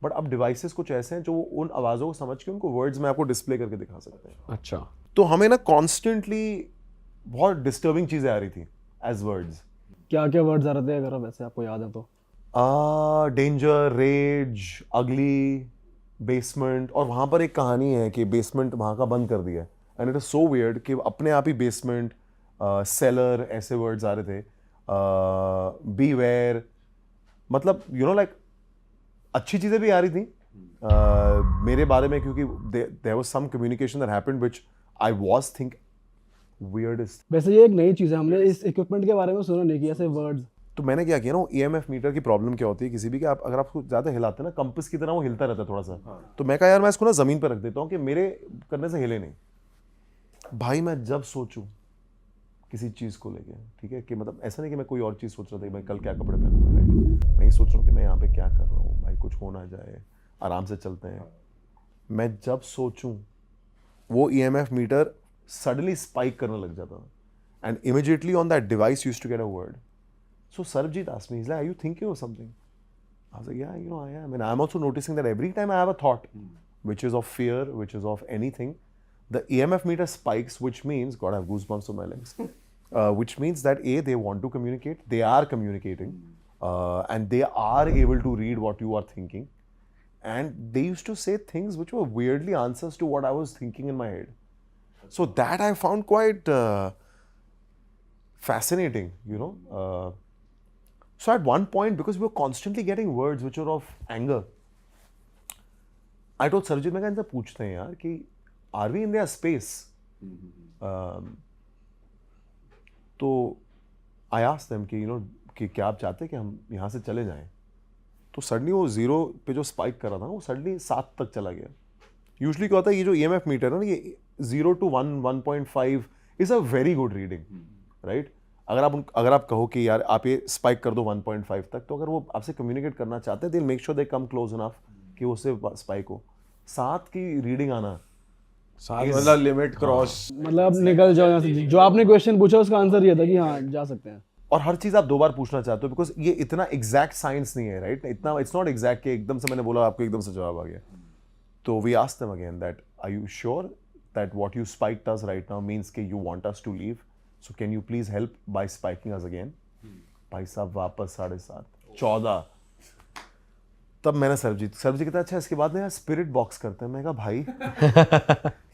But अब devices कुछ ऐसे हैं जो उन आवाज़ों को समझ के उनको वर्ड्स में आपको डिस्प्ले करके दिखा सकते हैं. अच्छा. तो हमें ना कॉन्स्टेंटली बहुत डिस्टर्बिंग चीज़ें आ रही थी एज वर्ड्स. क्या क्या वर्ड्स आ रहे थे अगर वैसे आपको याद है तो? डेंजर, रेज, अगली, बेसमेंट. और वहाँ पर एक कहानी है कि बेसमेंट वहाँ का बंद कर दिया and it is so weird कि अपने आप ही बेसमेंट, सेलर ऐसे वर्ड्स आ रहे थे. बीवेयर, मतलब यू नो लाइक अच्छी चीज़ें भी आ रही थी मेरे बारे में, क्योंकि there was some communication that happened which I was think weirdest. वैसे ये एक नई चीज़ है, हमने इस इक्विपमेंट के बारे में सुना नहीं कि ऐसे वर्ड्स. तो मैंने क्या किया ना, EMF मीटर की प्रॉब्लम क्या होती है किसी भी कि आप अगर आपको ज़्यादा हिलाते हैं ना, कंपास की तरह वो हिलता रहता है थोड़ा सा. तो मैं कहा यार मैं इसको ना ज़मीन पर रख देता हूँ कि मेरे करने से हिले नहीं. भाई मैं जब सोचूं किसी चीज़ को लेके, ठीक है, कि मतलब ऐसा नहीं कि मैं कोई और चीज़ सोच रहा था कि मैं कल क्या कपड़े पहनूंगा, राइट. मैं ये सोच रहा हूँ कि मैं यहाँ पे क्या कर रहा हूँ, भाई कुछ हो ना जाए, आराम से चलते हैं. मैं जब सोचूं वो EMF मीटर सडनली स्पाइक करने लग जाता. And immediately on that device used to get a word. So Sarabjit asked me, he's like, are you thinking of something? I was like, yeah, you know, I am. And I'm also noticing that every time I have a thought, which is of fear, which is of anything, the EMF meter spikes, which means, God, I have goosebumps on my legs, which means that A, they want to communicate, they are communicating, and they are able to read what you are thinking. And they used to say things which were weirdly answers to what I was thinking in my head. So that I found quite fascinating, you know. So at one point, because we were constantly getting words which were of anger, I told Sarojit, मैं इनसे पूछते हैं यार कि are we in their space? तो I asked them कि you know कि क्या आप चाहते हैं कि हम यहाँ से चले जाएं? तो सडनली वो 0 पे जो स्पाइक कर रहा था ना, वो सडनली 7 तक चला गया. यूजुअली क्या होता है, ये जो EMF मीटर है ना, ये 0 to 1, 1.5 is a very good reading, right. अगर आप कहो कि यार आप ये स्पाइक कर दो 1.5 तक, तो अगर वो आपसे कम्युनिकेट करना चाहते हैं, they make sure they come close enough कि उससे स्पाइक हो. 7 की रीडिंग आना, 7 मतलब लिमिट क्रॉस. मतलब आप निकल जाओ यहाँ से. जो आपने क्वेश्चन पूछा उसका आंसर ये था कि हाँ जा सकते हैं. और हर चीज़ आप 2 बार पूछना चाहते हो, बिकॉज ये इतना एग्जैक्ट साइंस नहीं है, राइट. इतना इट्स नॉट एग्जैक्ट कि एकदम से मैंने बोला आपको एकदम से जवाब आ गया. तो we asked them again that are you sure that what you spiked us right now means कि you want us to leave, so can you please help by spiking us again. भाई साहब वापस 7:30, 14. तब मैंने सरबजीत कहता अच्छा इसके बाद ना यार स्पिरिट बॉक्स करते हैं. मैं कहा भाई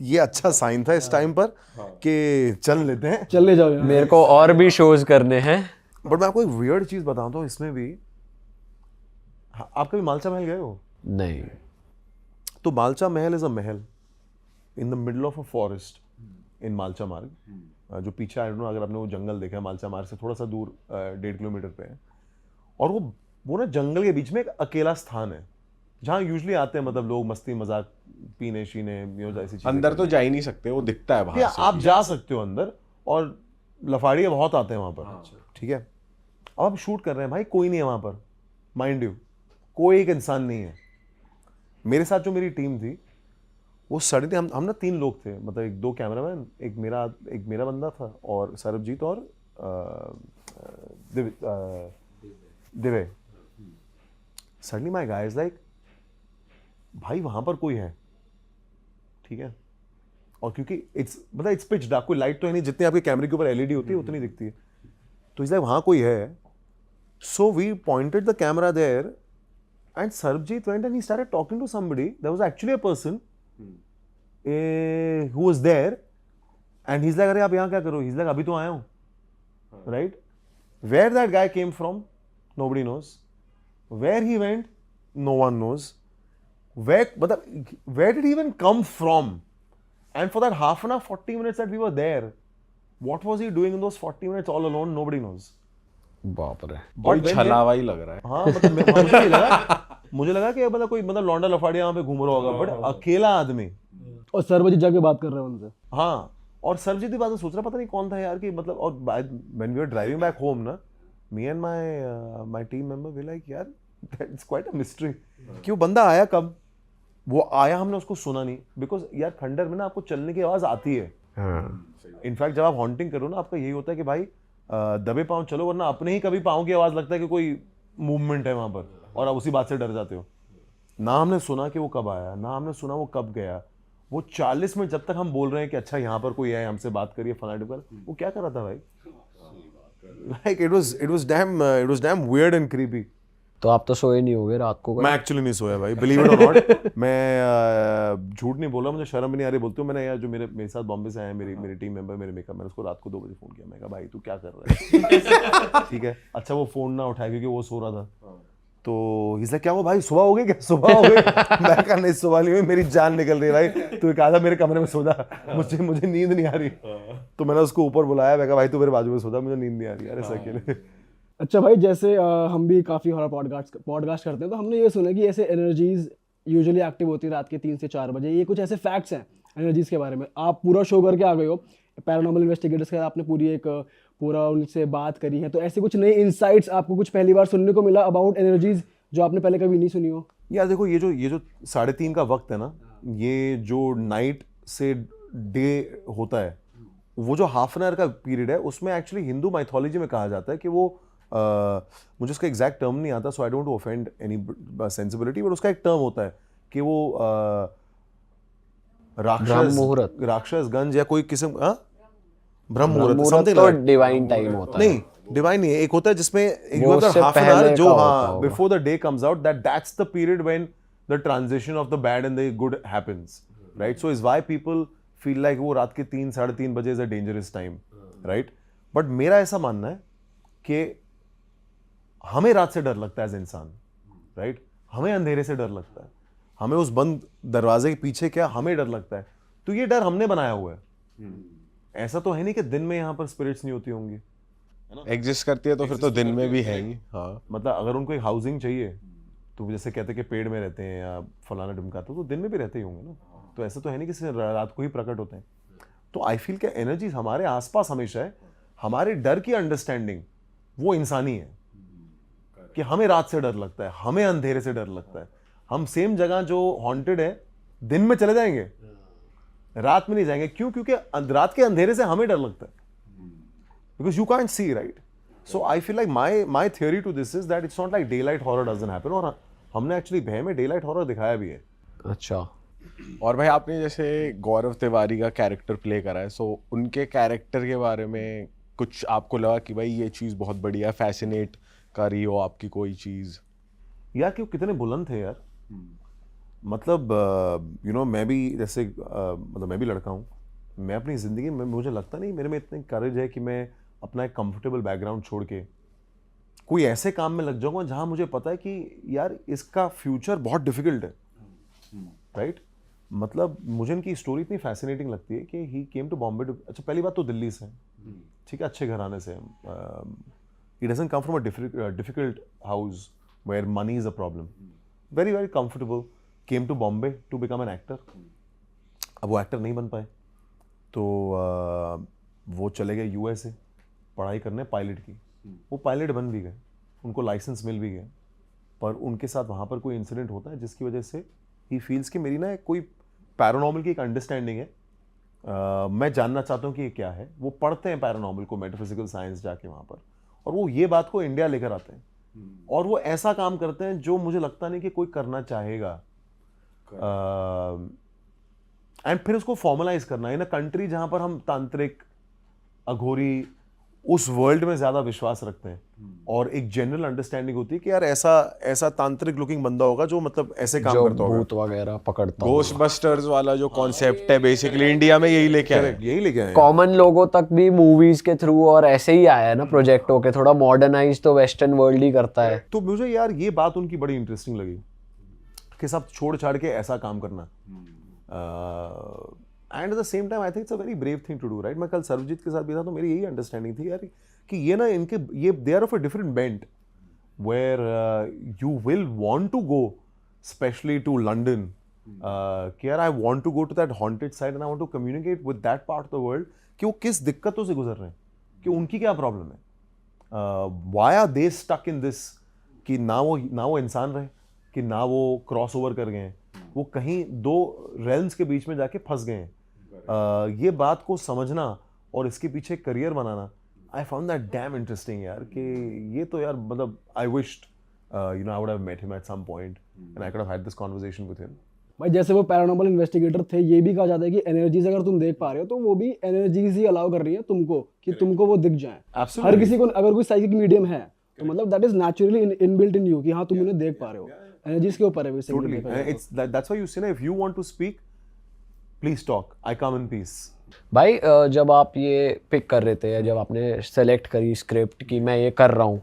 ये अच्छा साइन था इस टाइम पर कि चल लेते हैं, चल ले जाओ यहाँ. मेरे को और भी शोज करने हैं. बट मैं आपको एक वियर्ड चीज बताता हूँ इसमें भी. हाँ, आप कभी मालचा महल गए हो? नहीं. तो मालचा महल is a mahal in the middle of a forest in Malcha Marg, जो पीछे आई डोंट नो अगर आपने वो जंगल देखा है, मालचा मार्ग से थोड़ा सा दूर 1.5 किलोमीटर पे है. और वो ना जंगल के बीच में एक अकेला स्थान है जहाँ यूजुअली आते हैं मतलब लोग मस्ती मजाक पीने शीने ऐसी चीजें. अंदर तो जा ही नहीं सकते, वो दिखता है बाहर से. आप जा सकते हो अंदर, और लफाड़िया बहुत आते हैं वहाँ पर. ठीक है, अब आप शूट कर रहे हैं भाई, कोई नहीं है वहाँ पर, माइंड यू, कोई एक इंसान नहीं है. मेरे साथ जो मेरी टीम थी वो सडनली हम ना 3 लोग थे, मतलब 2 कैमरामैन, एक मेरा बंदा था और सरबजीत और Divya. Suddenly my guy is like भाई वहाँ पर कोई है, ठीक है. और क्योंकि इट्स पिच डार्क, कोई लाइट तो है नहीं, जितनी आपके कैमरे के ऊपर LED होती है उतनी दिखती है. तो इस लाइक वहाँ कोई है. So we pointed the camera there and Sarabjit went and he started talking to somebody. There was actually a person who was there and he's like अरे आप यहाँ क्या करो? He's like अभी तो आया हूँ, right? Where that guy came from, nobody knows. Where he went, no one knows. Where did he even come from? And for that half an hour, 40 minutes that we were there, what was he doing in those 40 minutes all alone? Nobody knows. बाप रे, बहुत छलावा ही लग रहा है. हाँ मतलब मुझे लगा कि मतलब कोई मतलब लौंडा लफाड़िया यहाँ पे घूम रहा होगा, बट अकेला आदमी. और सरबजीत जाके बात कर रहे हैं उनसे. हाँ, और सरबजीत की बात सोच रहा पता नहीं कौन था यार कि मतलब. और when we were driving back home ना, me and my team member we like यार दैट्स क्वाइट अ मिस्ट्री कि वो बंदा आया कब. वो आया, हमने उसको सुना नहीं, बिकॉज यार खंडर में ना आपको चलने की आवाज आती है. इनफैक्ट जब आप हॉन्टिंग करो ना, आपका यही होता है कि भाई दबे पाँव चलो, वरना अपने ही कभी पाँव की आवाज लगता है कि कोई मूवमेंट है वहां पर, और आप उसी बात से डर जाते हो. ना हमने सुना कि वो कब आया, ना हमने सुना वो कब गया। वो 40 मिनट जब तक हम बोल रहे हैं कि अच्छा यहाँ पर कोई है, हमसे बात करिए फलाना ढिमका, वो क्या कर रहा था भाई? Like it was damn weird and creepy. तो आप तो सोए नहीं होगे रात को? मैं एक्चुअली नहीं सोया भाई, बिलीव इट और नॉट। मैं झूठ नहीं बोला, मुझे शर्म भी नहीं आ रही बोलते हो। मैंने यार जो मेरे साथ बॉम्बे से आए हैं, मेरी टीम मेंबर, मेरे मेकअप, मैंने उसको रात को 2 बजे फोन किया। मैं कहा भाई तू क्या कर रहा है? ठीक है, अच्छा वो फोन ना उठाया क्योंकि वो सो रहा था। तो इसे क्या हुआ भाई, सुबह हो गई क्या? सुबह हो गई? मैं कहा नहीं सुबह नहीं हुई, मेरी जान निकल रही है भाई, तू कहा था मेरे कमरे में सो जा, मुझे नींद नहीं आ रही। तो मैंने उसको ऊपर बुलाया, मैं कहा भाई तू मेरे बाजू में सो जा, मुझे नींद नहीं आ रही यार ऐसा अकेले। अच्छा भाई, जैसे हम भी काफ़ी हॉरर पॉडकास्ट करते हैं, तो हमने ये सुना कि ऐसे एनर्जीज यूजुअली एक्टिव होती है रात के 3 से 4 बजे। ये कुछ ऐसे फैक्ट्स हैं एनर्जीज के बारे में। आप पूरा शो करके आ गए हो, पैरानॉर्मल इन्वेस्टिगेटर्स का आपने पूरा उनसे बात करी है, तो ऐसे कुछ नए इंसाइट्स आपको कुछ पहली बार सुनने को मिला अबाउट एनर्जीज जो आपने पहले कभी नहीं सुनी हो? यार देखो, ये जो 3:30 का वक्त है ना, ये जो नाइट से डे होता है, वो जो हाफ एन आवर का पीरियड है, उसमें एक्चुअली हिंदू माइथोलॉजी में कहा जाता है कि वो मुझे उसका एग्जैक्ट टर्म नहीं आता, so I don't offend any sensibility, but उसका एक टर्म होता है कि वो राक्षस गंज या कोई किस्म, ब्रह्म मुहूर्त समथिंग तो डिवाइन टाइम होता है। नहीं, डिवाइन नहीं है, एक होता है जिसमें हाफ एन आवर जो before the day comes out, that's the period when the transition of the bad and the good happens, right? So is why people feel like वो रात के 3 साढ़े 3 बजे is a dangerous time, right? But मेरा ऐसा मानना है कि हमें रात से डर लगता है एज इंसान, राइट? हमें अंधेरे से डर लगता है, हमें उस बंद दरवाजे के पीछे क्या हमें डर लगता है, तो ये डर हमने बनाया हुआ है। ऐसा तो है नहीं कि दिन में यहाँ पर स्पिरिट्स नहीं होती होंगी, एग्जिस्ट करती है तो फिर तो दिन में भी है ही। हाँ, मतलब अगर उनको एक हाउसिंग चाहिए तो जैसे कहते हैं कि पेड़ में रहते हैं या फलाना ढिमका, तो दिन में भी रहते ही होंगे ना। तो ऐसा तो है नहीं कि सिर्फ रात को ही प्रकट होते हैं। तो आई फील कि एनर्जीज हमारे आसपास हमेशा है। हमारे डर की अंडरस्टैंडिंग वो इंसानी है कि हमें रात से डर लगता है, हमें अंधेरे से डर लगता है। हम सेम जगह जो हॉन्टेड है दिन में चले जाएंगे, रात में नहीं जाएंगे। क्यों? क्योंकि रात के अंधेरे से हमें डर लगता है, because you can't see, right? So I feel like my theory to this is that it's not like daylight horror doesn't happen, और हमने एक्चुअली भय में daylight horror दिखाया भी है। अच्छा, और भाई आपने जैसे गौरव तिवारी का कैरेक्टर प्ले करा है, सो उनके कैरेक्टर के बारे में कुछ आपको लगा कि भाई ये चीज़ बहुत बढ़िया फैसिनेट कर रही हो आपकी कोई चीज़? यार कि वो कितने बुलंद थे यार। मतलब मैं भी जैसे मतलब मैं भी लड़का हूँ, मैं अपनी ज़िंदगी में मुझे लगता नहीं मेरे में इतनी करेज है कि मैं अपना एक कंफर्टेबल बैकग्राउंड छोड़ के कोई ऐसे काम में लग जाऊंगा जहां मुझे पता है कि यार इसका फ्यूचर बहुत डिफिकल्ट है, राइट? मतलब मुझे इनकी स्टोरी इतनी फैसिनेटिंग लगती है कि ही केम टू बॉम्बे टू, अच्छा पहली बात तो दिल्ली से, ठीक है, अच्छे घराने से। He doesn't come from a difficult house where money is a problem, very very comfortable, came to Bombay to become an actor. अब वो एक्टर नहीं बन पाए तो वो चले गए यूएसए पढ़ाई करने पायलट की। वो पायलट बन भी गए, उनको लाइसेंस मिल भी गया, पर उनके साथ वहाँ पर कोई इंसिडेंट होता है जिसकी वजह से ही फील्स कि मेरी ना कोई पैरानॉर्मल की एक अंडरस्टैंडिंग है, मैं जानना चाहता हूँ कि ये क्या है। वो पढ़ते हैं पैरानॉर्मल को, मेटाफिजिकल साइंस जाके वहाँ पर, और वो ये बात को इंडिया लेकर आते हैं, और वो ऐसा काम करते हैं जो मुझे लगता नहीं कि कोई करना चाहेगा। एंड फिर उसको फॉर्मलाइज करना इन अ कंट्री जहां पर हम तांत्रिक, अघोरी, उस वर्ल्ड में ज्यादा विश्वास रखते हैं, और एक जनरल अंडरस्टैंडिंग होती है कि यार ऐसा तांत्रिक लुकिंग बंदा होगा जो मतलब ऐसे काम करता होगा, भूत वगैरह पकड़ता घोस्टबस्टर्स वाला जो कॉन्सेप्ट है बेसिकली इंडिया में यही लेके आए। यही लेके आए हैं। कॉमन लोगों तक भी मूवीज के थ्रू और ऐसे ही आया है ना प्रोजेक्ट होके, थोड़ा मॉडर्नाइज तो वेस्टर्न वर्ल्ड ही करता है। तो मुझे यार ये बात उनकी बड़ी इंटरेस्टिंग लगी कि सब छोड़ छाड़ के ऐसा काम करना। And at the same time I think it's a very brave thing to do, right? मैं कल सर्वजीत के साथ भी था तो मेरी यही अंडरस्टैंडिंग थी यार कि ये ना इनके ये they are of a different bent where you will want to go specially to London, कि यार I want to go to that haunted side and I want to communicate with that part of the world कि वो किस दिक्कतों से गुजर रहे हैं, कि उनकी क्या प्रॉब्लम है, why are they stuck in this, कि ना वो इंसान रहे, कि ना वो क्रॉस ओवर कर गए हैं, वो कहीं दो रेल्म्स के बीच में जाके फंस गए हैं। ये बात को समझना और इसके पीछे करियर बनाना, I found that damn interesting यार। कि ये तो यार मतलब I wished I would have met him at some point and I could have had this conversation with him. भाई जैसे वो पैरानॉर्मल इन्वेस्टिगेटर थे, ये भी कहा जाता है कि एनर्जीज अगर तुम देख पा रहे हो तो वो भी एनर्जीज ही अलाउ कर रही है तुमको कि तुमको वो दिख जाए। Absolutely. हर किसी को अगर कोई साइकिक मीडियम है तो मतलब that is naturally inbuilt in you कि हाँ तुम उन्हें देख पा रहे हो। एनर्जीज के ऊपर है basically. Totally. And it's that's why you say, if you want to speak, please talk. I come in peace. भाई जब आप ये पिक कर रहे थे या जब आपने सेलेक्ट करी स्क्रिप्ट कि मैं ये कर रहा हूँ,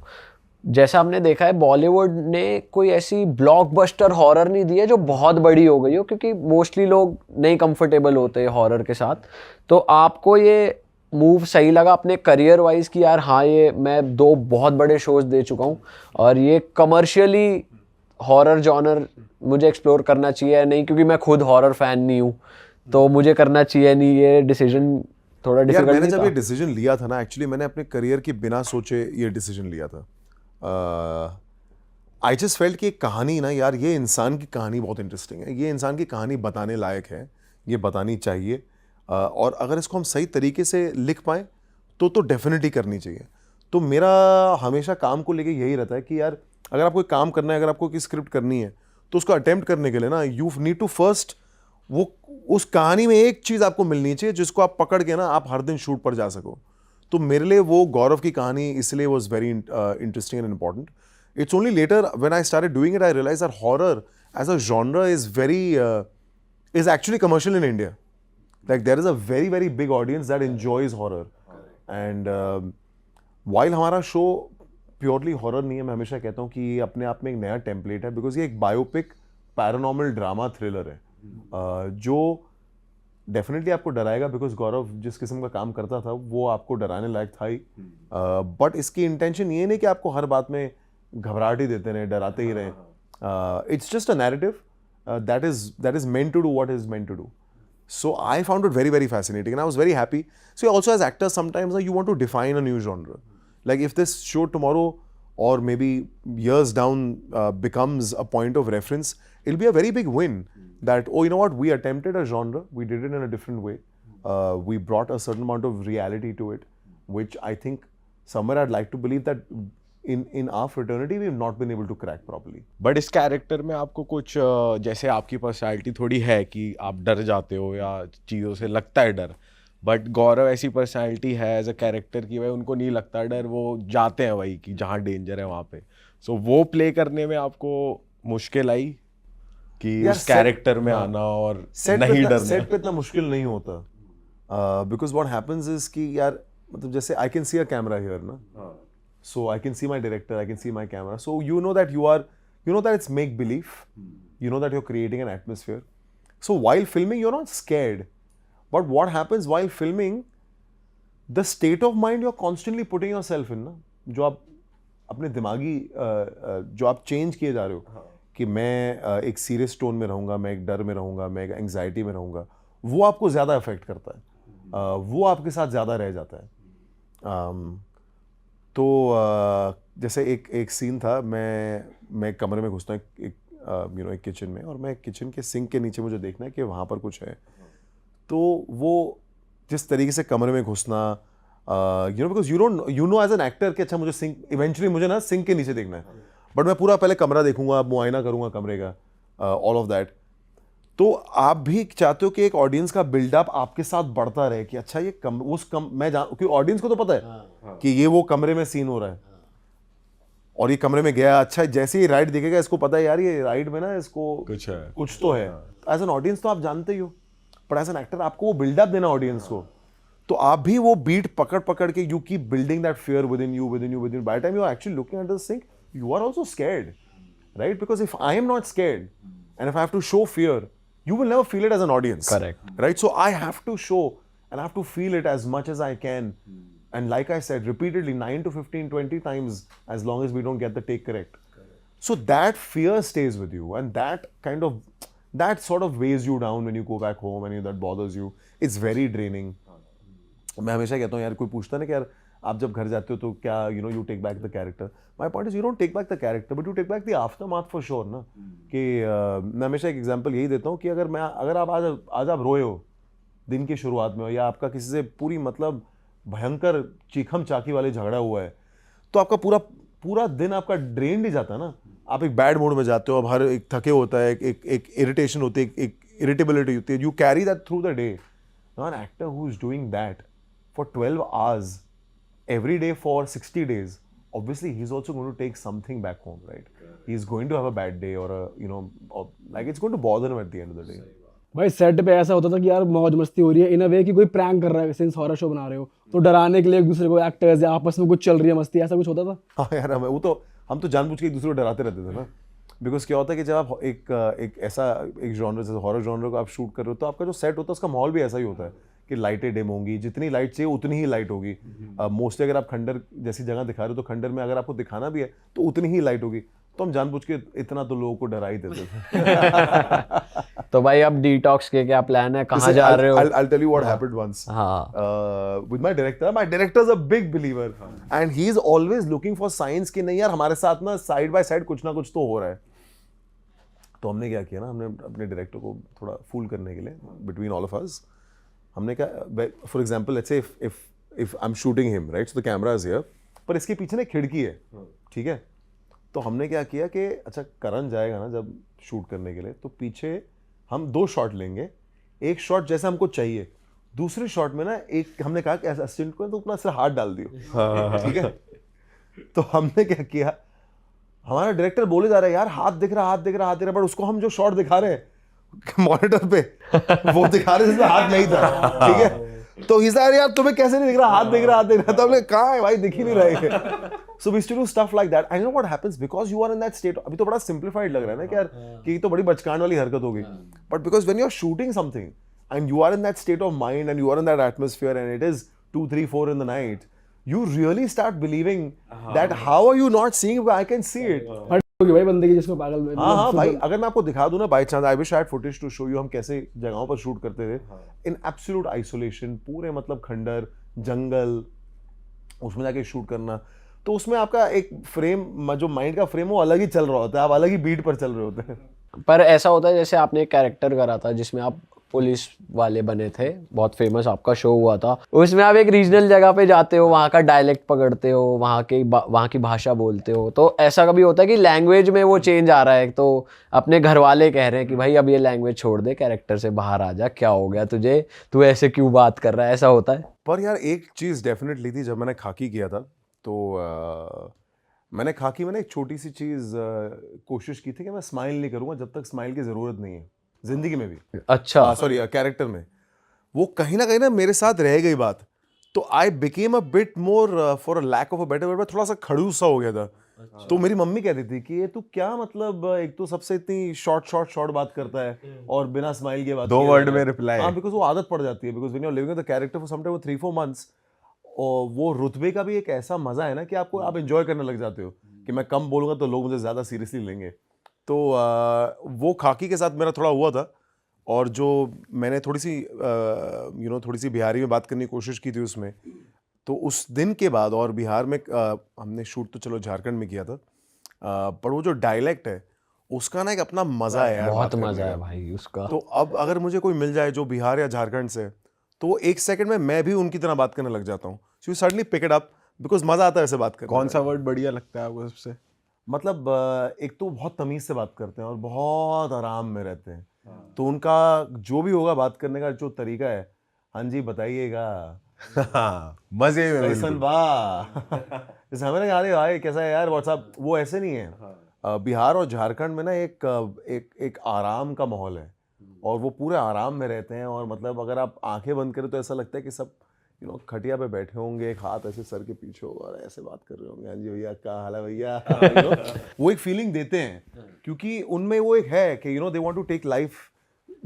जैसा आपने देखा है बॉलीवुड ने कोई ऐसी ब्लॉकबस्टर हॉरर नहीं दी है जो बहुत बड़ी हो गई हो, क्योंकि मोस्टली लोग नहीं कंफर्टेबल होते हॉरर के साथ। तो आपको ये मूव सही लगा अपने करियर वाइज कि यार हाँ ये मैं 2 बहुत बड़े शोज दे चुका हूँ और ये कमर्शियली हॉरर जॉनर मुझे एक्सप्लोर करना चाहिए नहीं, क्योंकि मैं खुद हॉरर फैन नहीं हूँ तो मुझे करना चाहिए नहीं, ये डिसीजन थोड़ा यार डिफिकल्ट मैंने नहीं जब था? ये डिसीजन लिया था ना, एक्चुअली मैंने अपने करियर की बिना सोचे ये डिसीजन लिया था। आई जस्ट फेल्ट कि एक कहानी ना यार, ये इंसान की कहानी बहुत इंटरेस्टिंग है, ये इंसान की कहानी बताने लायक है, ये बतानी चाहिए। और अगर इसको हम सही तरीके से लिख पाएँ तो डेफिनेटली करनी चाहिए। तो मेरा हमेशा काम को लेके यही रहता है कि यार अगर आपको काम करना है, अगर आपको कोई स्क्रिप्ट करनी है तो उसको अटेम्प्ट करने के लिए ना यू नीड टू फर्स्ट वो उस कहानी में एक चीज़ आपको मिलनी चाहिए जिसको आप पकड़ के ना आप हर दिन शूट पर जा सको। तो मेरे लिए वो गौरव की कहानी इसलिए was very interesting and important. It's only later when I started doing it I realise that horror as a genre is actually commercial in India. Like there is a very very big audience that enjoys horror. And while हमारा show purely horror नहीं है, मैं हमेशा कहता हूँ कि ये अपने आप में एक नया टेम्पलेट है, बिकॉज ये एक बायोपिक पैरानॉर्मल ड्रामा थ्रिलर है जो डेफिनेटली आपको डराएगा, बिकॉज गौरव जिस किस्म का काम करता था वो आपको डराने लायक था ही। बट इसकी इंटेंशन ये नहीं कि आपको हर बात में घबराहट ही देते रहे, डराते ही रहे। It's just a narrative that is meant to do what is meant to do. So I found it very very fascinating and I was very happy. So also as actors sometimes you want to define a new genre. Like if this show tomorrow or maybe years down becomes a point of reference, it'll be a very big win that, oh, you know what, we attempted a genre, we did it in a different way. We brought a certain amount of reality to it, which I think somewhere I'd like to believe that in our fraternity we've not been able to crack properly. But इस character में आपको कुछ जैसे आपकी personality थोड़ी है कि आप डर जाते हो या चीज़ों से लगता है डर, बट गौरव ऐसी पर्सनैलिटी है एज अ कैरेक्टर कि भाई उनको नहीं लगता डर, वो जाते हैं वही कि जहाँ डेंजर है वहाँ पे। सो वो प्ले करने में आपको मुश्किल आई कि उस कैरेक्टर में आना और नहीं डरना? सेट पे इतना मुश्किल नहीं होता, बिकॉज व्हाट हैपेंस इज कि यार मतलब जैसे I can see a camera here ना, so I can see my director, I can see my camera, so you know that it's make believe, you know that you're creating an atmosphere. So while filming you're not scared, but what happens while filming, the state of mind you're constantly putting yourself in ना, जो आप अपने दिमागी जो आप change किए जा रहे हो कि मैं एक सीरियस टोन में रहूँगा, मैं एक डर में रहूँगा, मैं एक एंग्जाइटी में रहूँगा, वो आपको ज़्यादा अफेक्ट करता है, वो आपके साथ ज़्यादा रह जाता है। तो जैसे एक सीन था, मैं कमरे में घुसता हूँ एक किचन में, और मैं किचन के सिंक के नीचे मुझे देखना है कि वहाँ पर कुछ है। तो वो जिस तरीके से कमरे में घुसना, because you know as an actor कि अच्छा मुझे सिंक इवेंचुअली मुझे ना सिंक के नीचे देखना है, बट मैं पूरा पहले कमरा देखूंगा, मुआयना करूंगा कमरे का, ऑल ऑफ दैट। तो आप भी चाहते हो कि एक ऑडियंस का बिल्डअप आपके साथ बढ़ता रहे कि अच्छा ये मैं क्योंकि ऑडियंस को तो पता है कि ये वो कमरे में सीन हो रहा है, और ये कमरे में गया, अच्छा जैसे ही राइट दिखेगा इसको पता है यार ये राइट में ना इसको कुछ तो है। एज एन ऑडियंस तो आप जानते ही हो, बट एज एन एक्टर आपको वो बिल्डअप देना ऑडियंस को, तो आप भी वो बीट पकड़ के you keep building that fear within you by the time you are actually looking at the sink you are also scared, right? Because if I am not scared and if I have to show fear, you will never feel it as an audience. Correct. Right? So I have to show and I have to feel it as much as I can. And like I said, repeatedly 9 to 15, 20 times, as long as we don't get the take correct. So that fear stays with you, and that sort of weighs you down when you go back home and that bothers you. It's very draining. मैं हमेशा कहता हूँ यार, कोई पूछता ना कि यार आप जब घर जाते हो तो क्या you take back the character. My point is you don't take back the character, but you take back the aftermath for sure ना। कि मैं हमेशा एक एग्जांपल यही देता हूँ कि अगर आप आज आप रोए हो दिन की शुरुआत में, या आपका किसी से पूरी मतलब भयंकर चीखम चाकी वाले झगड़ा हुआ है, तो आपका पूरा दिन आपका ड्रेन ही जाता है ना, आप एक बैड मूड में जाते हो, अब हर एक थके होता है, एक इरिटेशन होती है, एक इरिटेबिलिटी होती है, you carry that through the day. Now an actor who is doing that for 12 hours every day for 60 days, obviously he's also going to take something back home, right? He's going to have a bad day or a, you know, or, like it's going to bother him at the end of the day. भाई set पे ऐसा होता था कि यार मौज मस्ती हो रही है इन अ वे कि कोई प्रैंक कर रहा है, सिंस हॉरर शो बना रहे हो तो डराने के लिए एक दूसरे को एक्टर्स या आपस में कुछ चल रही है मस्ती, ऐसा कुछ होता था? हाँ यार, हम तो जानबूझ के एक दूसरे को डराते रहते थे ना, बिकॉज क्या होता है कि जब आप एक ऐसा एक जॉनर जैसे हॉरर जॉनर को आप शूट कर रहे हो तो आपका जो सेट होता है उसका माहौल भी ऐसा ही होता है कि लाइटें डिम होंगी, जितनी लाइट चाहिए उतनी ही लाइट होगी. मोस्टली अगर आप खंडर जैसी जगह दिखा रहे हो तो खंडर में अगर आपको दिखाना भी है तो उतनी ही लाइट होगी. तो हम जानबूझ के इतना तो लोगों को डरा ही देते थे. तो भाई अब डिटॉक्स के क्या प्लान है, कहाँ जा रहे हो? I'll tell you what happened once. With my director. My director is a big believer, and he is always looking for signs कि नहीं यार हमारे साथ ना साइड बाय साइड कुछ ना कुछ तो हो रहा है. तो हमने क्या किया ना, हमने अपने डायरेक्टर को थोड़ा फूल करने के लिए बिटवीन ऑल ऑफ अस हमने कहा, for example let's say if I am shooting him, right, so the camera is here, पर इसके पीछे ना खिड़की है, ठीक है. तो हमने क्या किया कि अच्छा करण जाएगा ना जब शूट करने के लिए तो पीछे हम 2 शॉट लेंगे, एक शॉट जैसे हमको चाहिए, दूसरे शॉट में ना एक हमने कहा कि असिस्टेंट को तो अपना सिर हाथ डाल दियो, ठीक है. तो हमने क्या किया, हमारा डायरेक्टर बोले जा रहा है यार हाथ दिख रहा, बट उसको हम जो शॉट दिखा रहे हैं मॉनिटर पे वो दिखा रहे जिसमें हाथ नहीं था, ठीक है. तो इस यार तुम्हें कैसे नहीं दिख रहा, हाथ दिख रहा. तो हमने कहा है भाई दिख ही नहीं रहा है. So we used to do stuff like that. I know what happens because you are in that state. अभी तो बड़ा simplified लग रहा है ना कि यार कि तो बड़ी बचकान वाली हरकत हो गई. But because when you're shooting something and you are in that state of mind and you are in that atmosphere and it is 2, 3, 4 in the night, you really start believing that how are you not seeing it? I can see it. होगी भाई बंदे की जिसको पागल में हाँ भाई, अगर मैं आपको दिखा दूं ना by chance, I wish I had footage to show you हम कैसे जगहों पर शूट करते थे इन एब्सोल्यूट आइसोलेशन, पूरे मतलब खंडर जंगल, उसमें जाके शूट करना. तो उसमें आपका एक फ्रेम जो माइंड का फ्रेम वो अलग ही चल रहा होता है, आप अलग ही बीट पर चल रहे होते हैं. पर ऐसा होता है जैसे आपने एक कैरेक्टर करा था जिसमें आप पुलिस वाले बने थे, बहुत फेमस आपका शो हुआ था, उसमें आप एक रीजनल जगह पे जाते हो, वहाँ का डायलेक्ट पकड़ते हो, वहाँ की भाषा बोलते हो, तो ऐसा कभी होता है कि लैंग्वेज में वो चेंज आ रहा है, तो अपने घर वाले कह रहे हैं कि भाई अब ये लैंग्वेज छोड़ दे, कैरेक्टर से बाहर आ जा, क्या हो गया तुझे, तू ऐसे क्यों बात कर रहा है, ऐसा होता है? पर यार एक चीज़ डेफिनेटली थी, जब मैंने खाकी किया था तो मैंने एक छोटी सी चीज़ कोशिश की थी कि मैं स्माइल नहीं करूँगा जब तक स्माइल की ज़रूरत नहीं है जिंदगी में भी. अच्छा, सॉरी कैरेक्टर में वो कहीं ना मेरे साथ रह गई बात. तो I became a bit more for a lack of a better word, थोड़ा सा खड़ूस सा हो गया था. तो मेरी मम्मी कहती थी कि ये तू क्या मतलब एक तो सबसे इतनी शॉर्ट बात करता है और बिना स्माइल के बात 2 वर्ड में रिप्लाई. हाँ, बिकॉज वो आदत पड़ जाती है, because when you are living the character for some time 3-4 months, और वो रुतबे का भी एक ऐसा मजा है ना कि आपको आप एंजॉय करने लग जाते हो कि मैं कम बोलूँगा तो लोग मुझे ज़्यादा सीरियसली लेंगे. तो वो खाकी के साथ मेरा थोड़ा हुआ था, और जो मैंने थोड़ी सी बिहारी में बात करने की कोशिश की थी उसमें, तो उस दिन के बाद, और बिहार में हमने शूट तो चलो झारखंड में किया था, पर वो जो डायलेक्ट है उसका ना एक अपना मज़ा है यार, बहुत बात मजा करने है का. भाई उसका. तो अब अगर मुझे कोई मिल जाए जो बिहार या झारखंड से, तो वो 1 सेकंड में मैं भी उनकी तरह बात करने लग जाता हूँ. So you suddenly pick it up because मज़ा आता है ऐसे बात करने कौन में. सा वर्ड बढ़िया लगता है आपको सबसे? मतलब एक तो बहुत तमीज़ से बात करते हैं और बहुत आराम में रहते हैं. तो उनका जो भी होगा बात करने का जो तरीका है, हाँ जी बताइएगा, मजे में कैसन बिल्कुल. बा जैसे हमें लगा अरे भाई कैसा है यार व्हाट्सअप, वो ऐसे नहीं है. बिहार और झारखंड में ना एक आराम का माहौल है और वो पूरे आराम में रहते हैं. और मतलब अगर आप आंखें बंद करें तो ऐसा लगता है कि सब खटिया पे बैठे होंगे, एक हाथ ऐसे सर के पीछे होगा और ऐसे बात कर रहे होंगे, हाँ जी भैया क्या हाल है भैया. वो एक फीलिंग देते हैं क्योंकि उनमें वो एक है कि they want to take life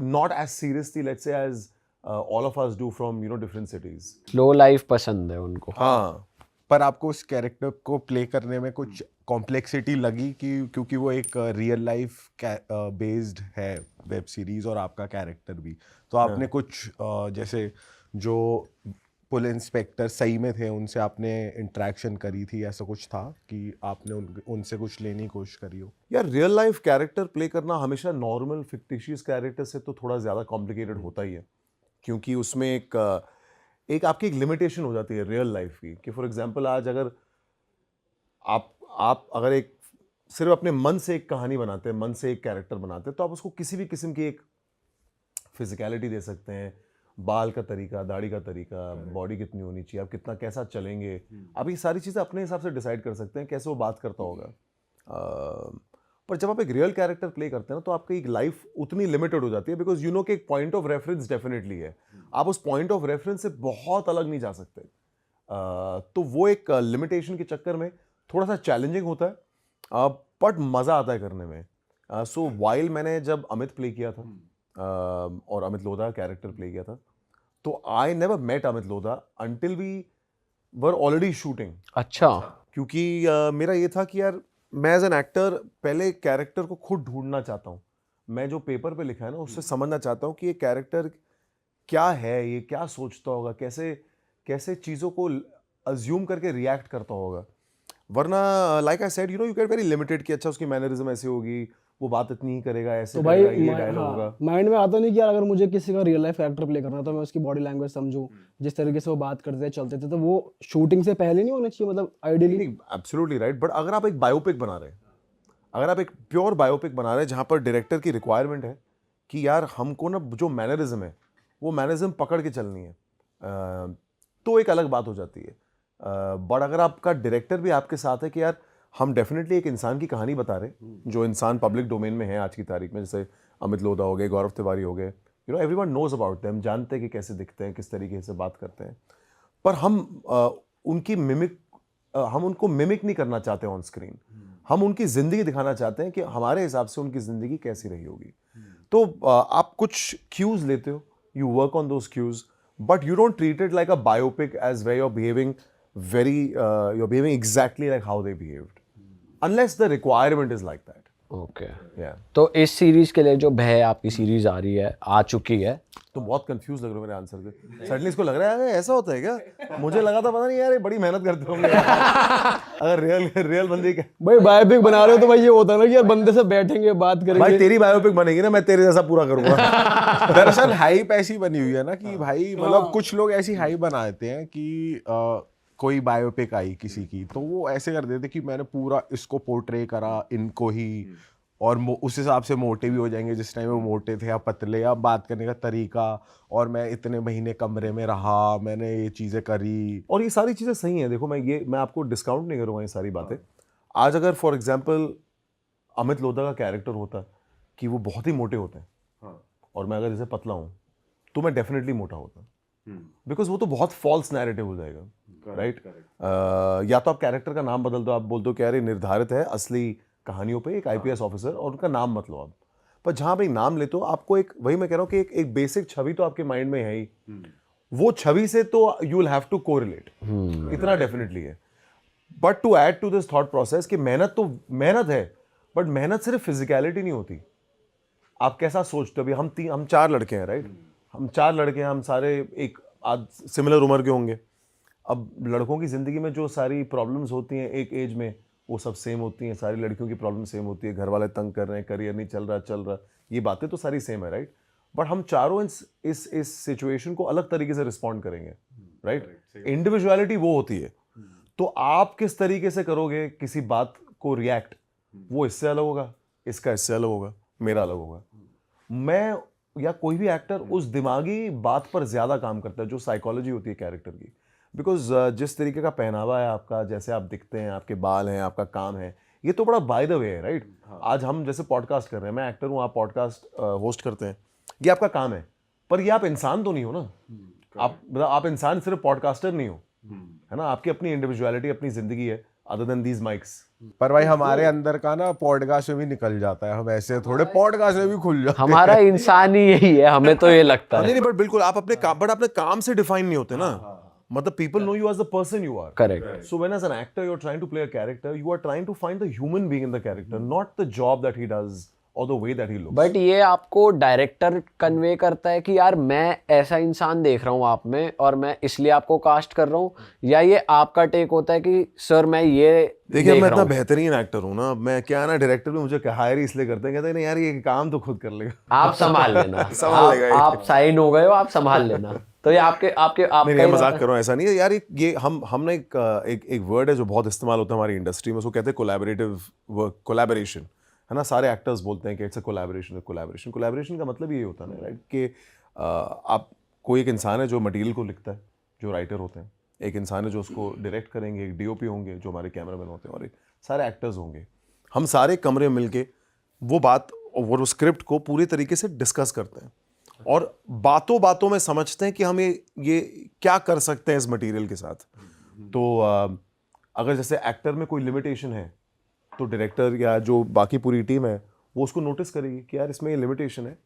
not as seriously, let's say as all of us do from different cities. Slow life पसंद है उनको. हाँ, पर आपको उस कैरेक्टर को प्ले करने में कुछ कॉम्प्लेक्सिटी लगी कि क्योंकि वो एक रियल लाइफ बेस्ड है वेब सीरीज और आपका कैरेक्टर भी, तो आपने कुछ जैसे जो पुलिस इंस्पेक्टर सही में थे उनसे आपने इंटरेक्शन करी थी, ऐसा कुछ था कि आपने उनसे कुछ लेने की कोशिश करी हो? यार रियल लाइफ कैरेक्टर प्ले करना हमेशा नॉर्मल फिक्टिशियस कैरेक्टर से तो थोड़ा ज़्यादा कॉम्प्लिकेटेड होता ही है, क्योंकि उसमें एक आपकी एक लिमिटेशन हो जाती है रियल लाइफ की. कि फॉर एग्जांपल आज अगर आप अगर एक सिर्फ अपने मन से एक कहानी बनाते हैं, मन से एक कैरेक्टर बनाते हैं, तो आप उसको किसी भी किस्म की एक फिजिकलिटी दे सकते हैं, बाल का तरीका, दाढ़ी का तरीका, बॉडी कितनी होनी चाहिए, आप कितना कैसा चलेंगे, आप ये सारी चीज़ें अपने हिसाब से डिसाइड कर सकते हैं कैसे वो बात करता होगा। पर जब आप एक रियल कैरेक्टर प्ले करते हैं ना, तो आपकी एक लाइफ उतनी लिमिटेड हो जाती है, बिकॉज यू नो कि एक पॉइंट ऑफ रेफरेंस डेफिनेटली है, आप उस पॉइंट ऑफ रेफरेंस से बहुत अलग नहीं जा सकते। तो वो एक लिमिटेशन के चक्कर में थोड़ा सा चैलेंजिंग होता है, बट मज़ा आता है करने में। सो वाइल मैंने जब अमित प्ले किया था और अमित लोधा का कैरेक्टर प्ले किया था, तो I never met Amit Lodha until we were already shooting. अच्छा, क्योंकि मेरा ये था कि यार मैं एज एन एक्टर पहले कैरेक्टर को खुद ढूंढना चाहता हूँ, मैं जो पेपर पे लिखा है ना उससे समझना चाहता हूँ कि ये कैरेक्टर क्या है, ये क्या सोचता होगा, कैसे कैसे चीज़ों को अज्यूम करके रिएक्ट करता होगा। वरना like I said, you know, you get very limited कि अच्छा उसकी मैनरिज्म ऐसी होगी, वो बात इतनी ही करेगा, ऐसे तो भाई करेगा, ये डायलॉग होगा। माइंड में आता नहीं कि यार अगर मुझे किसी का रियल लाइफ कैरेक्टर प्ले करना है तो मैं उसकी बॉडी लैंग्वेज समझूं, जिस तरीके से वो बात करते थे चलते थे, तो वो शूटिंग से पहले नहीं होना चाहिए, मतलब आइडियली। एब्सोल्युटली राइट, बट अगर आप एक बायोपिक बना रहे हैं, अगर आप एक प्योर बायोपिक बना रहे हैं जहाँ पर डायरेक्टर की रिक्वायरमेंट है कि यार हमको ना जो मैनरिज्म है वो मैनरिज्म पकड़ के चलनी है, तो एक अलग बात हो जाती है। बट अगर आपका डायरेक्टर भी आपके साथ है कि यार हम डेफिनेटली एक इंसान की कहानी बता रहे हैं, जो इंसान पब्लिक डोमेन में है आज की तारीख में, जैसे अमित लोधा हो गए, गौरव तिवारी हो गए, you know everyone knows about them, जानते हैं कि कैसे दिखते हैं, किस तरीके से बात करते हैं, पर हम उनकी हम उनको मिमिक नहीं करना चाहते ऑन स्क्रीन, हम उनकी ज़िंदगी दिखाना चाहते हैं कि हमारे हिसाब से उनकी ज़िंदगी कैसी रही होगी। तो आप कुछ क्यूज़ लेते हो, you work on those cues, but you don't treat it like a biopic as we you're behaving you're behaving exactly like how they behaved, unless the requirement is like that. Okay. Yeah. तो इस series के लिए जो भय आपकी series आ रही है, आ चुकी है, तुम बहुत कंफ्यूज लग रहे हो मेरे आंसर से। सडनली इसको लग रहा है ऐसा होता है क्या? मुझे लगा था पता नहीं यार, ये बड़ी मेहनत करते होंगे अगर रियल बंदे का भाई बायोपिक बना रहे हो तो भाई ये होता है ना कि यार बंदे से बैठेंगे, बात भाई करेंगे। तेरी बायोपिक बनेगी ना, मैं तेरे जैसा पूरा करूंगा। दरअसल हाइप ऐसी बनी हुई है ना कि भाई मतलब कुछ लोग ऐसी हाइप बना देते हैं कि कोई बायोपिक आई किसी की तो वो ऐसे कर देते कि मैंने पूरा इसको पोर्ट्रे करा, इनको ही, और उस हिसाब से मोटे भी हो जाएंगे जिस टाइम वो मोटे थे या पतले, या बात करने का तरीका, और मैं इतने महीने कमरे में रहा, मैंने ये चीज़ें करी। और ये सारी चीज़ें सही हैं। देखो मैं आपको डिस्काउंट नहीं करूँगा ये सारी बातें। आज अगर फॉर एग्जांपल अमित लोधा का कैरेक्टर होता कि वो बहुत ही मोटे होते हैं और मैं अगर जैसे पतला हूँ तो मैं डेफिनेटली मोटा होता, बिकॉज वो तो बहुत फॉल्स नैरेटिव हो जाएगा, राइट? या तो आप कैरेक्टर का नाम बदल दो, आप बोल दो कि यार ये निर्धारित है असली कहानियों पे एक आईपीएस ऑफिसर, और उनका नाम मत लो आप। पर जहाँ पे नाम लेते हो आपको एक, वही मैं कह रहा हूँ कि एक बेसिक छवि तो आपके माइंड में है ही, वो छवि से तो you will have to correlate, इतना डेफिनेटली है। But to add to this thought process कि मेहनत तो मेहनत है, बट मेहनत सिर्फ फिजिकलिटी नहीं होती, आप कैसा सोचते हो। अभी हम 4 लड़के हैं, राइट? हम 4 लड़के हैं, हम सारे एक आज सिमिलर उम्र के होंगे। अब लड़कों की ज़िंदगी में जो सारी प्रॉब्लम्स होती हैं एक एज में, वो सब सेम होती हैं। सारी लड़कियों की प्रॉब्लम सेम होती है, घर वाले तंग कर रहे हैं, करियर नहीं चल रहा, ये बातें तो सारी सेम है, राइट? बट हम चारों इस सिचुएशन को अलग तरीके से रिस्पॉन्ड करेंगे, राइट? इंडिविजुअलिटी वो होती है। तो आप किस तरीके से करोगे किसी बात को रिएक्ट, वो इससे अलग होगा, इसका इससे अलग होगा, मेरा अलग होगा। मैं या कोई भी एक्टर उस दिमागी बात पर ज़्यादा काम करता है जो साइकोलॉजी होती है कैरेक्टर की। बिकॉज जिस तरीके का पहनावा है आपका, जैसे आप दिखते हैं, आपके बाल हैं, आपका काम है, ये तो बड़ा बाय द वे है, राइट? आज हम जैसे पॉडकास्ट कर रहे हैं, मैं एक्टर हूँ, आप पॉडकास्ट होस्ट करते हैं, ये आपका काम है, पर ये आप इंसान तो नहीं हो ना। आप इंसान सिर्फ पॉडकास्टर नहीं हो, है ना? आपकी अपनी इंडिविजुअलिटी, अपनी जिंदगी है अदर देन दीज माइक्स। पर भाई हमारे अंदर का ना पॉडकास्ट में भी निकल जाता है, हम ऐसे थोड़े पॉडकास्ट में भी खुल जाते हैं। हमारा इंसान ही यही है, हमें तो ये लगता है। नहीं, बट बिल्कुल आप अपने काम से डिफाइन नहीं होते ना। मतलब people know you as the person you are. Correct. So when as an actor you're trying to play a character, you are trying to find the human being in the character, not the job that he does or the way that he looks. But ये आपको director convey करता है कि यार मैं ऐसा इंसान देख रहा हूँ आप में और मैं इसलिए आपको कास्ट कर रहा हूँ, या ये आपका टेक होता है कि सर मैं ये देखिए मैं इतना बेहतरीन एक्टर हूँ ना, मैं क्या ना, डायरेक्टर भी मुझे हायर इसलिए करते हैं, कहते हैं नहीं यार ये काम तो खुद कर लेगा, आप संभाल लेना, संभाल लेगा ये। आप साइन हो गए हो, आप संभाल लेना। तो ये आपके आपके आपका नहीं ही मजाक रहता कर रहा हूँ, ऐसा नहीं है यार। ये हमने एक वर्ड है जो बहुत इस्तेमाल होता है हमारी इंडस्ट्री में, उसको कहते हैं कोलैबोरेटिव वर्क, कोलैबोरेशन, है ना। सारे एक्टर्स बोलते हैं कि इट्स अ कोलैबोरेशन। कोलैबोरेशन का मतलब ये होता है ना, राइट, कि आप कोई एक इंसान है जो मटेरियल को लिखता है, जो राइटर होते हैं, एक इंसान है जो उसको डायरेक्ट करेंगे, एक डीओपी होंगे जो हमारे कैमरामैन होते हैं, और एक सारे एक्टर्स होंगे। हम सारे कमरे में मिलके वो बात और वो स्क्रिप्ट को पूरी तरीके से डिस्कस करते हैं और बातों बातों में समझते हैं कि हम ये क्या कर सकते हैं इस मटेरियल के साथ। तो अगर जैसे एक्टर में कोई लिमिटेशन है तो डायरेक्टर या जो बाकी पूरी टीम है वो उसको नोटिस करेगी कि यार इसमें ये लिमिटेशन है,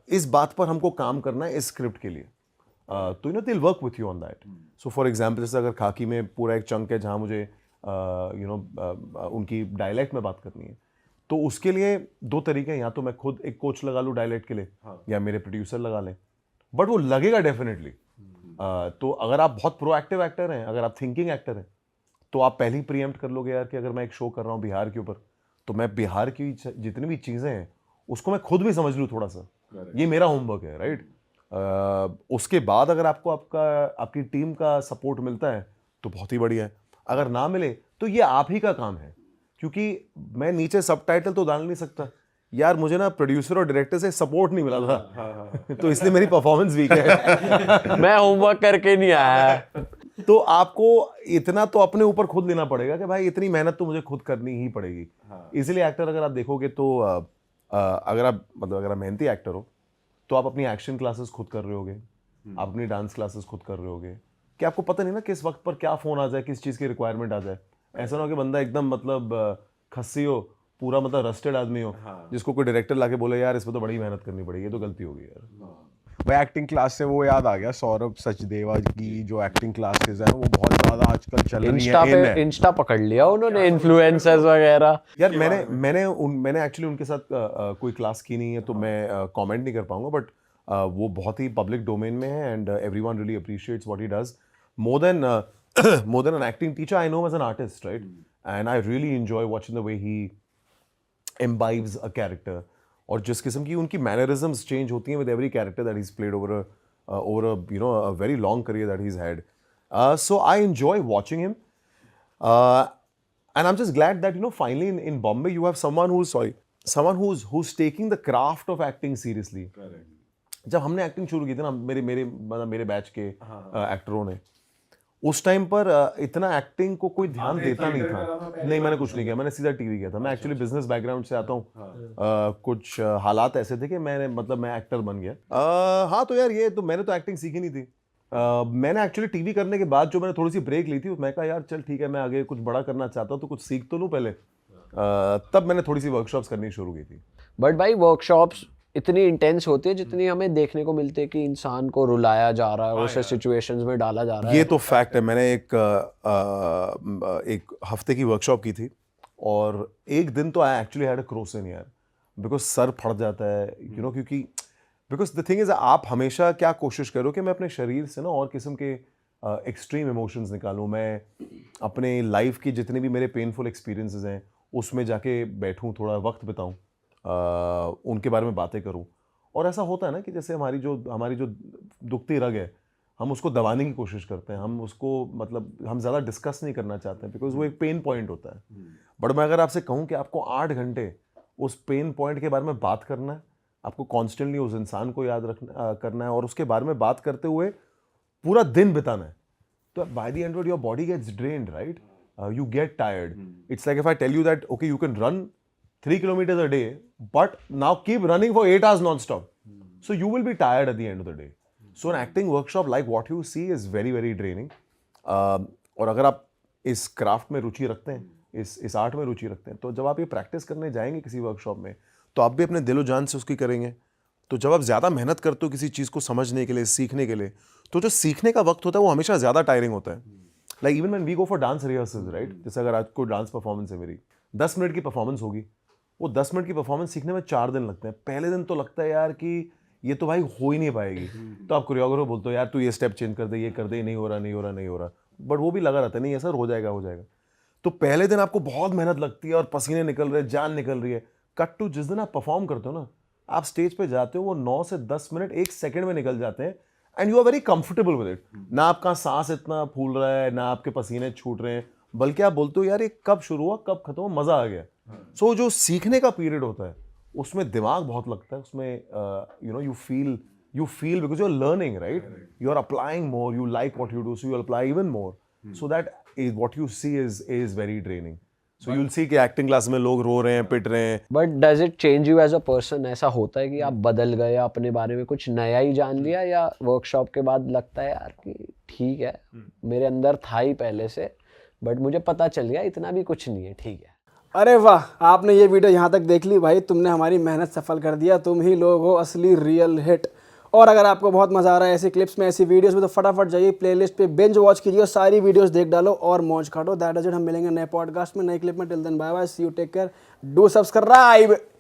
इस बात पर हमको काम करना है इस स्क्रिप्ट के लिए। तो they will work with you on that. So for example, जैसे अगर खाकी में पूरा एक चंक है जहाँ मुझे उनकी डायलेक्ट में बात करनी है, तो उसके लिए दो तरीके हैं, या तो मैं खुद एक कोच लगा लूँ डायलेक्ट के लिए, या मेरे प्रोड्यूसर लगा लें, बट वो लगेगा डेफिनेटली। तो अगर आप बहुत प्रोएक्टिव एक्टर हैं, अगर आप थिंकिंग एक्टर हैं, तो आप पहले ही प्रीएम्प्ट कर लोगे यार कि अगर मैं एक शो कर रहा हूँ बिहार के ऊपर, तो मैं बिहार की जितनी भी चीज़ें हैं उसको मैं खुद भी समझ लूँ थोड़ा सा। ये मेरा होमवर्क है, राइट। उसके बाद अगर आपको आपकी टीम का सपोर्ट मिलता है तो बहुत ही बढ़िया है, अगर ना मिले तो ये आप ही का काम है, क्योंकि मैं नीचे सबटाइटल तो डाल नहीं सकता यार। मुझे ना प्रोड्यूसर और डायरेक्टर से सपोर्ट नहीं मिला था तो इसलिए मेरी परफॉर्मेंस वीक है। मैं होमवर्क करके नहीं आया। तो आपको इतना तो अपने ऊपर खुद लेना पड़ेगा कि भाई इतनी मेहनत तो मुझे खुद करनी ही पड़ेगी। इसीलिए एक्टर अगर आप देखोगे तो अगर आप मेहनती एक्टर हो तो आप अपनी एक्शन क्लासेस खुद कर रहे होगे, आप अपनी डांस क्लासेस खुद कर रहे होगे, कि आपको पता नहीं ना किस वक्त पर क्या फोन आ जाए, किस चीज़ की रिक्वायरमेंट आ जाए। ऐसा ना हो कि बंदा एकदम खस्सी हो, पूरा रस्टेड आदमी हो, जिसको कोई डायरेक्टर लाके बोले यार इसमें तो बड़ी मेहनत करनी पड़ेगी, ये तो गलती होगी यार। भाई एक्टिंग क्लास से वो याद आ गया, सौरभ सचदेवा की जो एक्टिंग क्लासेस हैं वो बहुत ज्यादा आजकल चल रही इंस्टा हैं, पे इंस्टा पकड़ लिया उन्होंने, इन्फ्लुएंसर्स वगैरह। यार मैंने एक्चुअली उनके साथ कोई क्लास की नहीं है तो मैं कमेंट नहीं कर पाऊंगा, बट वो बहुत ही पब्लिक डोमेन में है and everyone really appreciates what he does more than an acting teacher. I know as an artist, right, and I really enjoy watching the way he imbibes a character, और जिस किस्म की उनकी mannerisms change होती हैं with every character that he's played over a very long career that he's had. So I enjoy watching him, and I'm just glad that finally in Bombay you have someone who's taking the craft of acting seriously. जब हमने acting शुरू की थी ना, मेरे batch के एक्टरों ने, उस टाइम पर इतना एक्टिंग को कोई ध्यान देता नहीं था। नहीं, मैंने कुछ नहीं किया, मैंने सीधा टीवी किया था। मैं एक्चुअली बिजनेस बैकग्राउंड से आता हूँ। कुछ हालात ऐसे थे कि मैं एक्टर बन गया। हाँ, तो यार ये तो मैंने तो एक्टिंग सीखी नहीं थी। मैंने एक्चुअली टीवी करने के बाद जो मैंने थोड़ी सी ब्रेक ली थी, मैं कहा यार चल ठीक है, मैं आगे कुछ बड़ा करना चाहता हूँ तो कुछ सीख तो लूँ पहले। तब मैंने थोड़ी सी वर्कशॉप्स करनी शुरू की थी। बट भाई वर्कशॉप्स इतनी इंटेंस होती है जितनी हमें देखने को मिलती है कि इंसान को रुलाया जा रहा है, उसे सिचुएशंस में डाला जा रहा है। ये तो फैक्ट है। मैंने एक हफ्ते की वर्कशॉप की थी और एक दिन तो I actually had a Crocin यार, बिकॉज सर फट जाता है, क्योंकि बिकॉज द थिंग इज, आप हमेशा क्या कोशिश करो कि मैं अपने शरीर से ना और किस्म के एक्सट्रीम इमोशंस निकालूं। मैं अपने लाइफ की जितने भी मेरे पेनफुल एक्सपीरियंसेस हैं उसमें जाके बैठूं, थोड़ा वक्त बिताऊं, उनके बारे में बातें करूं। और ऐसा होता है ना कि जैसे हमारी जो दुखती रग है, हम उसको दबाने की कोशिश करते हैं, हम उसको हम ज़्यादा डिस्कस नहीं करना चाहते हैं, बिकॉज वो एक पेन पॉइंट होता है। बट मैं अगर आपसे कहूँ कि आपको 8 घंटे उस पेन पॉइंट के बारे में बात करना है, आपको कॉन्स्टेंटली उस इंसान को याद करना है और उसके बारे में बात करते हुए पूरा दिन बिताना है, तो by the end of your body gets drained, right, you get tired. It's like if I tell you that okay you can run 3 kilometers a day, but now keep running for 8 hours non-stop. So you will be tired at the end of the day. So an acting workshop like what you see is very, very draining. और अगर आप इस craft में रुचि रखते हैं, इस art में रुचि रखते हैं, तो जब आप ये प्रैक्टिस करने जाएंगे किसी वर्कशॉप में, तो आप भी अपने दिलो जान से उसकी करेंगे। तो जब आप ज़्यादा मेहनत करते हो किसी चीज़ को समझने के लिए, सीखने के लिए, तो जो सीखने का वक्त होता है वो हमेशा ज़्यादा टायरिंग होता है। Like even when we go for dance rehearsals, right, जैसे अगर आज कोई डांस परफॉर्मेंस है मेरी, 10 मिनट की परफॉर्मेंस होगी, वो 10 मिनट की परफॉर्मेंस सीखने में 4 दिन लगते हैं। पहले दिन तो लगता है यार कि ये तो भाई हो ही नहीं पाएगी, तो आप कोरियोग्राफर बोलते हो यार तू ये स्टेप चेंज कर दे, ये कर दे, नहीं हो रहा, बट वो भी लगा रहता है, नहीं सर हो जाएगा। तो पहले दिन आपको बहुत मेहनत लगती है और पसीने निकल रहे हैं, जान निकल रही है। कट टू जिस दिन आप परफॉर्म करते हो ना, आप स्टेज पे जाते हो, वो 9 से 10 मिनट 1 सेकंड में निकल जाते हैं and you are very comfortable with it. ना आपका सांस इतना फूल रहा है, ना आपके पसीने छूट रहे हैं, बल्कि आप बोलते हो यार ये कब शुरू हुआ कब खत्म हुआ, मजा आ गया। सो जो सीखने का पीरियड होता है उसमें दिमाग बहुत लगता है, उसमें you know you feel because you're learning, right? You're applying more, you like what you do, so you'll apply even more. So that is what you see is very draining. So you'll see कि acting class में लोग रो रहे हैं, पिट रहे हैं। But does it change you as a person? ऐसा होता है कि आप बदल गए, अपने बारे में कुछ नया ही जान लिया, या वर्कशॉप के बाद लगता है यार कि ठीक है मेरे अंदर था ही पहले से, बट मुझे पता चल गया इतना भी कुछ नहीं है, ठीक है? अरे वाह, आपने ये वीडियो यहाँ तक देख ली भाई, तुमने हमारी मेहनत सफल कर दिया, तुम ही लोग हो असली रियल हिट। और अगर आपको बहुत मजा आ रहा है ऐसी क्लिप्स में, ऐसी वीडियोस में, तो फटाफट जाइए प्लेलिस्ट पे बिंज वॉच कीजिए, सारी वीडियोस देख डालो और मौज काटो। दैट इज इट। हम मिलेंगे नए पॉडकास्ट में, नए क्लिप में। Till then bye bye, see you, take care, do subscribe.